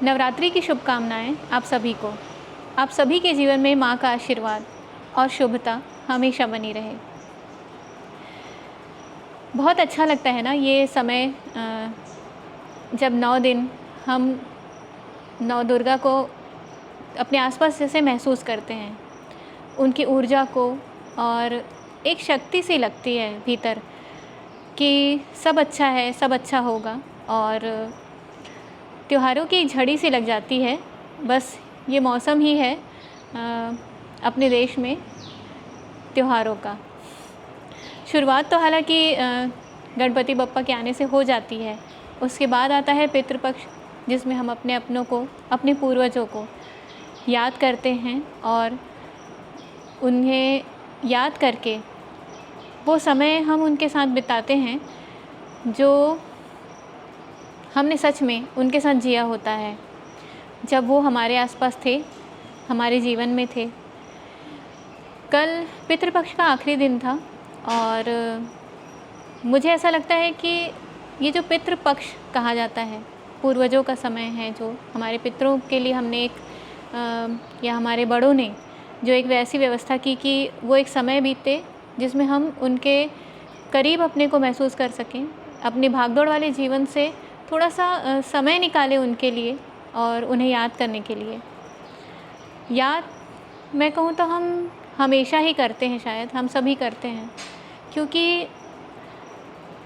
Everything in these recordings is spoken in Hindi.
नवरात्रि की शुभकामनाएं आप सभी को। आप सभी के जीवन में माँ का आशीर्वाद और शुभता हमेशा बनी रहे। बहुत अच्छा लगता है ना ये समय, जब 9 दिन हम नौ दुर्गा को अपने आसपास जैसे महसूस करते हैं, उनकी ऊर्जा को, और एक शक्ति सी लगती है भीतर कि सब अच्छा है, सब अच्छा होगा, और त्योहारों की झड़ी सी लग जाती है। बस ये मौसम ही है अपने देश में त्योहारों का। शुरुआत तो हालांकि गणपति बप्पा के आने से हो जाती है। उसके बाद आता है पितृपक्ष, जिसमें हम अपने अपनों को, अपने पूर्वजों को याद करते हैं और उन्हें याद करके वो समय हम उनके साथ बिताते हैं जो हमने सच में उनके साथ जिया होता है, जब वो हमारे आसपास थे, हमारे जीवन में थे। कल पितृपक्ष का आखिरी दिन था और मुझे ऐसा लगता है कि ये जो पितृपक्ष कहा जाता है, पूर्वजों का समय है, जो हमारे पितरों के लिए हमने या हमारे बड़ों ने जो एक वैसी व्यवस्था की कि वो एक समय बीते जिसमें हम उनके करीब अपने को महसूस कर सकें, अपनी भागदौड़ वाले जीवन से थोड़ा सा समय निकालें उनके लिए और उन्हें याद करने के लिए। याद मैं कहूँ तो हम हमेशा ही करते हैं, शायद हम सभी करते हैं, क्योंकि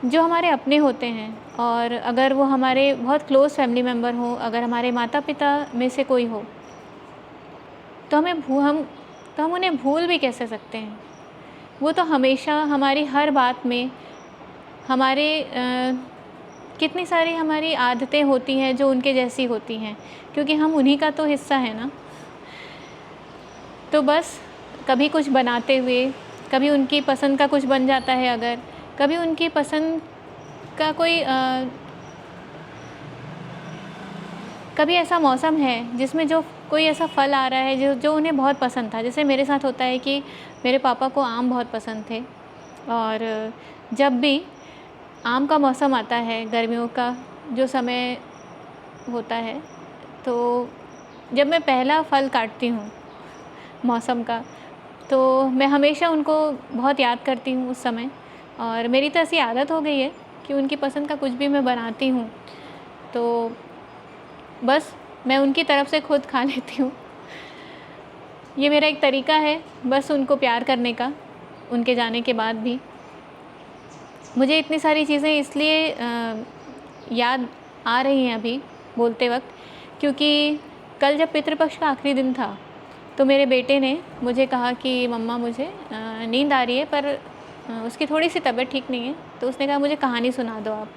जो हमारे अपने होते हैं और अगर वो हमारे बहुत क्लोज़ फैमिली मेम्बर हो, अगर हमारे माता पिता में से कोई हो, तो हम उन्हें भूल भी कैसे सकते हैं। वो तो हमेशा हमारी हर बात में, हमारे कितनी सारी हमारी आदतें होती हैं जो उनके जैसी होती हैं, क्योंकि हम उन्हीं का तो हिस्सा है ना। तो बस कभी कुछ बनाते हुए, कभी उनकी पसंद का कुछ बन जाता है, अगर कभी उनकी पसंद का कोई कभी ऐसा मौसम है जिसमें जो कोई ऐसा फल आ रहा है जो उन्हें बहुत पसंद था। जैसे मेरे साथ होता है कि मेरे पापा को आम बहुत पसंद थे, और जब भी आम का मौसम आता है, गर्मियों का जो समय होता है, तो जब मैं पहला फल काटती हूँ मौसम का, तो मैं हमेशा उनको बहुत याद करती हूँ उस समय। और मेरी तो ऐसी आदत हो गई है कि उनकी पसंद का कुछ भी मैं बनाती हूँ तो बस मैं उनकी तरफ से खुद खा लेती हूँ। ये मेरा एक तरीका है बस उनको प्यार करने का, उनके जाने के बाद भी। मुझे इतनी सारी चीज़ें इसलिए याद आ रही हैं अभी बोलते वक्त, क्योंकि कल जब पितृपक्ष का आखिरी दिन था तो मेरे बेटे ने मुझे कहा कि मम्मा मुझे नींद आ रही है, पर उसकी थोड़ी सी तबीयत ठीक नहीं है, तो उसने कहा मुझे कहानी सुना दो आप।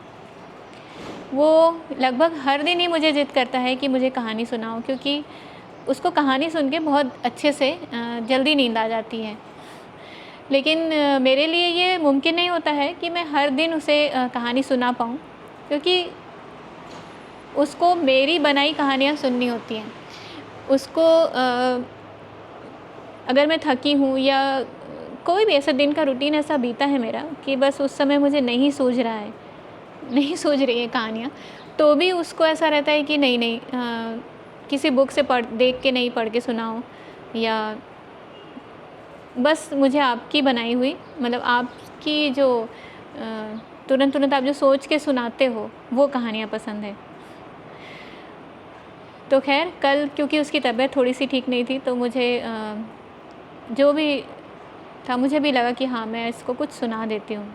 वो लगभग हर दिन ही मुझे ज़िद करता है कि मुझे कहानी सुनाओ, क्योंकि उसको कहानी सुन के बहुत अच्छे से जल्दी नींद आ जाती है। लेकिन मेरे लिए ये मुमकिन नहीं होता है कि मैं हर दिन उसे कहानी सुना पाऊँ, क्योंकि उसको मेरी बनाई कहानियाँ सुननी होती हैं। उसको अगर मैं थकी हूँ या कोई भी ऐसा दिन का रूटीन ऐसा बीता है मेरा कि बस उस समय मुझे नहीं सूझ रहा है, नहीं सूझ रही है कहानियाँ, तो भी उसको ऐसा रहता है कि नहीं किसी बुक से देख के नहीं पढ़ के सुनाओ, या बस मुझे आपकी बनाई हुई, मतलब आपकी जो तुरंत आप जो सोच के सुनाते हो वो कहानियाँ पसंद है। तो खैर कल क्योंकि उसकी तबीयत थोड़ी सी ठीक नहीं थी, तो मुझे जो भी था मुझे भी लगा कि हाँ मैं इसको कुछ सुना देती हूँ।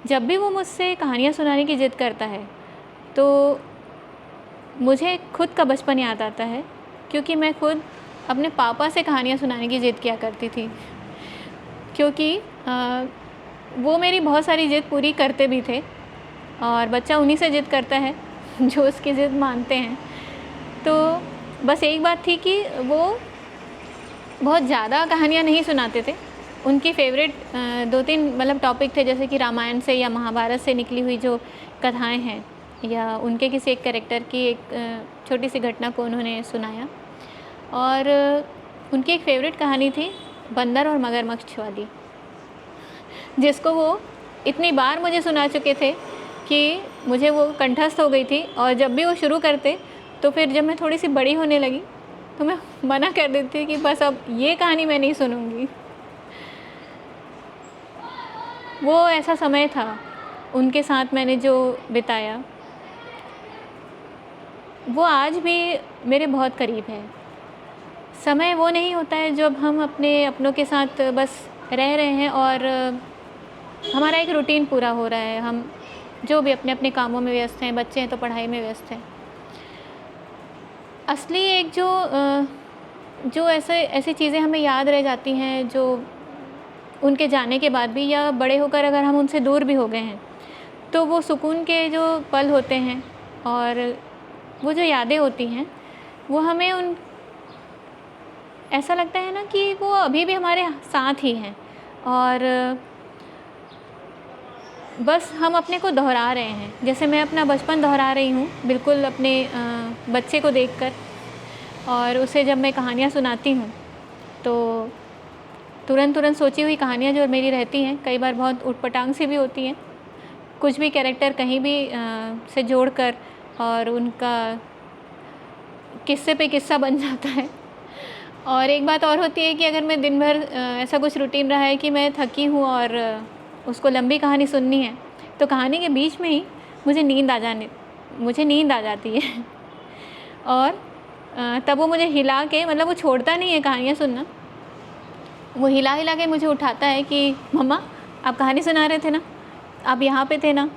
जब भी वो मुझसे कहानियाँ सुनाने की ज़िद करता है तो मुझे खुद का बचपन याद आता है, क्योंकि मैं खुद अपने पापा से कहानियाँ सुनाने की ज़िद किया करती थी, क्योंकि वो मेरी बहुत सारी ज़िद पूरी करते भी थे, और बच्चा उन्हीं से ज़िद करता है जो उसकी ज़िद मानते हैं। तो बस एक बात थी कि वो बहुत ज़्यादा कहानियाँ नहीं सुनाते थे। उनकी फेवरेट 2-3 मतलब टॉपिक थे, जैसे कि रामायण से या महाभारत से निकली हुई जो कथाएं हैं, या उनके किसी एक कैरेक्टर की एक छोटी सी घटना को उन्होंने सुनाया। और उनकी एक फेवरेट कहानी थी बंदर और मगरमच्छ वाली, जिसको वो इतनी बार मुझे सुना चुके थे कि मुझे वो कंठस्थ हो गई थी। और जब भी वो शुरू करते तो फिर जब मैं थोड़ी-सी बड़ी होने लगी, तो मैं मना कर देती थी कि बस अब ये कहानी मैं नहीं सुनूँगी। वो ऐसा समय था, उनके साथ मैंने जो बिताया, वो आज भी मेरे बहुत करीब है। समय वो नहीं होता है जब हम अपने अपनों के साथ बस रह रहे हैं और हमारा एक रूटीन पूरा हो रहा है, हम जो भी अपने-अपने कामों में व्यस्त हैं, बच्चे हैं तो पढ़ाई में व्यस्त हैं। असली एक जो ऐसी चीज़ें हमें याद रह जाती हैं, जो उनके जाने के बाद भी या बड़े होकर अगर हम उनसे दूर भी हो गए हैं, तो वो सुकून के जो पल होते हैं और वो जो यादें होती हैं, वो हमें उन ऐसा लगता है ना कि वो अभी भी हमारे साथ ही हैं और बस हम अपने को दोहरा रहे हैं। जैसे मैं अपना बचपन दोहरा रही हूँ, बिल्कुल अपने बच्चे को देखकर, और उसे जब मैं कहानियाँ सुनाती हूँ, तो तुरंत सोची हुई कहानियाँ जो मेरी रहती हैं, कई बार बहुत ऊटपटांग सी भी होती हैं। कुछ भी कैरेक्टर कहीं भी से जोड़कर और उनका किस्से पे किस्सा बन जाता है। और एक बात और होती है कि अगर मैं दिन भर ऐसा कुछ रूटीन रहा है कि मैं थकी हूँ और उसको लंबी कहानी सुननी है, तो कहानी के बीच में ही मुझे नींद आ जाती है। और तब वो मुझे हिला के, मतलब वो छोड़ता नहीं है कहानियाँ सुनना, वो हिला के मुझे उठाता है कि मम्मा आप कहानी सुना रहे थे ना, आप यहाँ पे थे ना।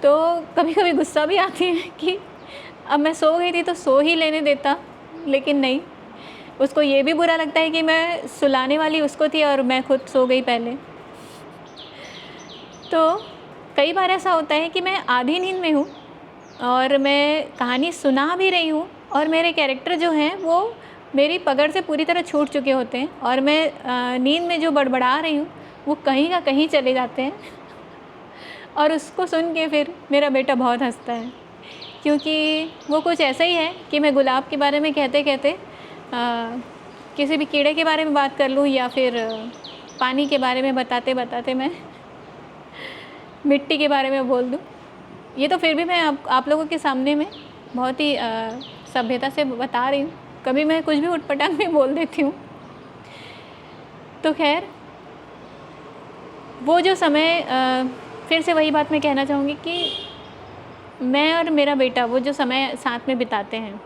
तो कभी-कभी गुस्सा भी आती है कि अब मैं सो गई थी तो सो ही लेने देता, लेकिन नहीं, उसको ये भी बुरा लगता है कि मैं सुलाने वाली उसको थी और मैं खुद सो गई पहले। तो कई बार ऐसा होता है कि मैं आधी नींद में हूँ और मैं कहानी सुना भी रही हूँ और मेरे कैरेक्टर जो हैं वो मेरी पकड़ से पूरी तरह छूट चुके होते हैं और मैं नींद में जो बड़बड़ा रही हूँ वो कहीं का कहीं चले जाते हैं। और उसको सुन के फिर मेरा बेटा बहुत हंसता है, क्योंकि वो कुछ ऐसा ही है कि मैं गुलाब के बारे में कहते-कहते किसी भी कीड़े के बारे में बात कर लूँ या फिर पानी के बारे में बताते-बताते मैं मिट्टी के बारे में बोल दूँ। ये तो फिर भी मैं आप लोगों के सामने में बहुत ही सभ्यता से बता रही हूँ, कभी मैं कुछ भी उटपटांग भी बोल देती हूँ। तो खैर, वो जो समय फिर से वही बात मैं कहना चाहूँगी कि मैं और मेरा बेटा वो जो समय साथ में बिताते हैं,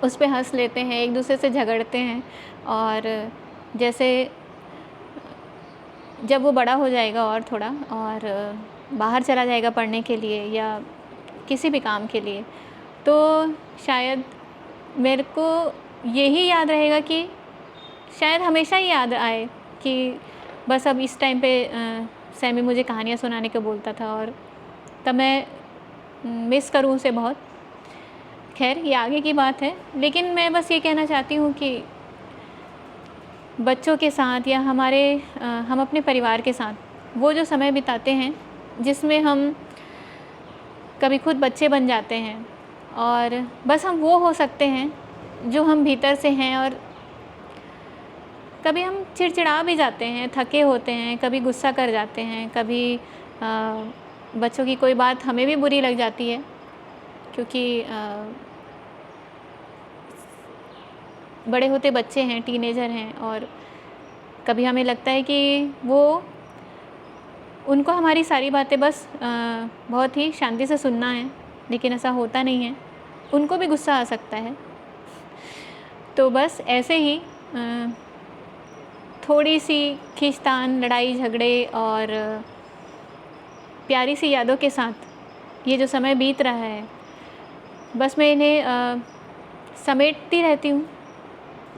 उस पे हँस लेते हैं, एक दूसरे से झगड़ते हैं, और जैसे जब वो बड़ा हो जाएगा और थोड़ा और बाहर चला जाएगा पढ़ने के लिए या किसी भी काम के लिए, तो शायद मेरे को यही याद रहेगा कि शायद हमेशा ही याद आए कि बस अब इस टाइम पे सैमी मुझे कहानियाँ सुनाने को बोलता था और तब मैं मिस करूँ उसे बहुत। खैर, ये आगे की बात है, लेकिन मैं बस ये कहना चाहती हूँ कि बच्चों के साथ या हम अपने परिवार के साथ वो जो समय बिताते हैं, जिसमें हम कभी खुद बच्चे बन जाते हैं और बस हम वो हो सकते हैं जो हम भीतर से हैं, और कभी हम चिड़चिड़ा भी जाते हैं, थके होते हैं, कभी गुस्सा कर जाते हैं, कभी बच्चों की कोई बात हमें भी बुरी लग जाती है, क्योंकि बड़े होते बच्चे हैं, टीनेजर हैं, और कभी हमें लगता है कि उनको हमारी सारी बातें बस बहुत ही शांति से सुनना है, लेकिन ऐसा होता नहीं है, उनको भी गुस्सा आ सकता है। तो बस ऐसे ही थोड़ी सी खींचतान, लड़ाई झगड़े और प्यारी सी यादों के साथ ये जो समय बीत रहा है, बस मैं इन्हें समेटती रहती हूँ।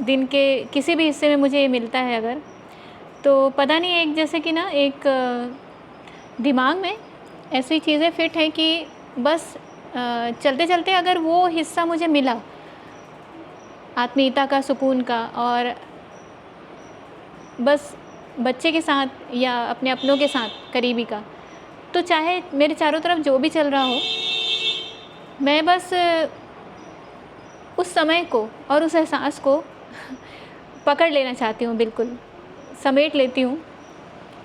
दिन के किसी भी हिस्से में मुझे ये मिलता है अगर, तो पता नहीं, एक जैसे कि ना एक दिमाग में ऐसी चीज़ें फिट हैं कि बस चलते चलते अगर वो हिस्सा मुझे मिला आत्मीयता का, सुकून का, और बस बच्चे के साथ या अपने अपनों के साथ करीबी का, तो चाहे मेरे चारों तरफ जो भी चल रहा हो, मैं बस उस समय को और उस एहसास को पकड़ लेना चाहती हूँ, बिल्कुल समेट लेती हूँ,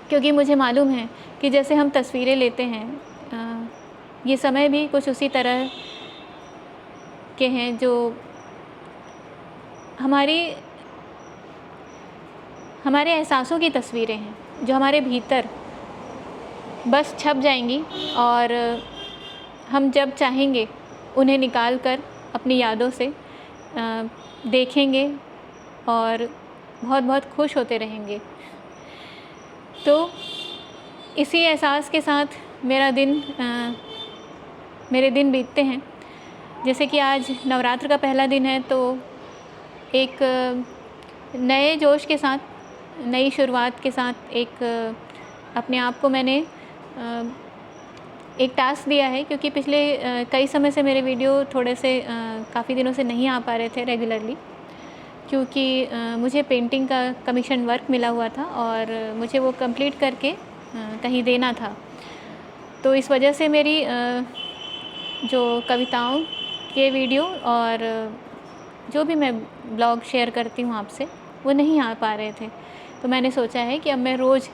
क्योंकि मुझे मालूम है कि जैसे हम तस्वीरें लेते हैं, ये समय भी कुछ उसी तरह के हैं, जो हमारे एहसासों की तस्वीरें हैं, जो हमारे भीतर बस छप जाएंगी और हम जब चाहेंगे उन्हें निकाल कर अपनी यादों से देखेंगे और बहुत बहुत खुश होते रहेंगे। तो इसी एहसास के साथ मेरे दिन बीतते हैं। जैसे कि आज नवरात्र का पहला दिन है, तो एक नए जोश के साथ, नई शुरुआत के साथ अपने आप को मैंने एक टास्क दिया है, क्योंकि पिछले कई समय से मेरे वीडियो थोड़े से काफ़ी दिनों से नहीं आ पा रहे थे रेगुलरली, क्योंकि मुझे पेंटिंग का कमीशन वर्क मिला हुआ था और मुझे वो कंप्लीट करके कहीं देना था। तो इस वजह से मेरी जो कविताओं के वीडियो और जो भी मैं ब्लॉग शेयर करती हूँ आपसे, वो नहीं आ पा रहे थे। तो मैंने सोचा है कि अब मैं रोज़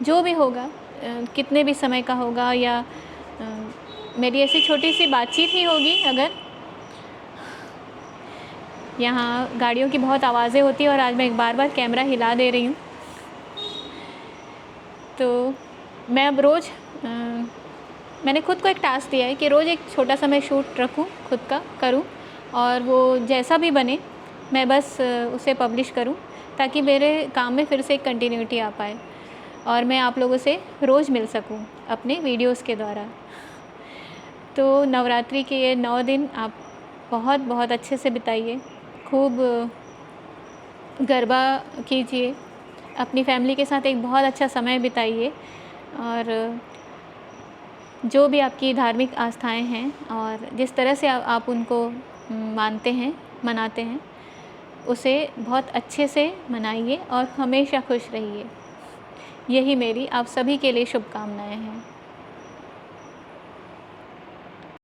जो भी होगा, कितने भी समय का होगा, या मेरी ऐसी छोटी सी बातचीत ही होगी। अगर यहाँ गाड़ियों की बहुत आवाज़ें होती हैं और आज मैं बार बार कैमरा हिला दे रही हूँ, तो मैं अब रोज़ मैंने खुद को एक टास्क दिया है कि रोज़ एक छोटा सा मैं शूट रखूँ, खुद का करूँ, और वो जैसा भी बने मैं बस उसे पब्लिश करूँ, ताकि मेरे काम में फिर से एक कंटिन्यूटी आ पाए और मैं आप लोगों से रोज़ मिल सकूँ अपने वीडियोस के द्वारा। तो नवरात्रि के ये 9 दिन आप बहुत बहुत अच्छे से बिताइए, खूब गरबा कीजिए, अपनी फैमिली के साथ एक बहुत अच्छा समय बिताइए, और जो भी आपकी धार्मिक आस्थाएं हैं और जिस तरह से आप उनको मानते हैं, मनाते हैं, उसे बहुत अच्छे से मनाइए और हमेशा खुश रहिए। यही मेरी आप सभी के लिए शुभकामनाएं हैं।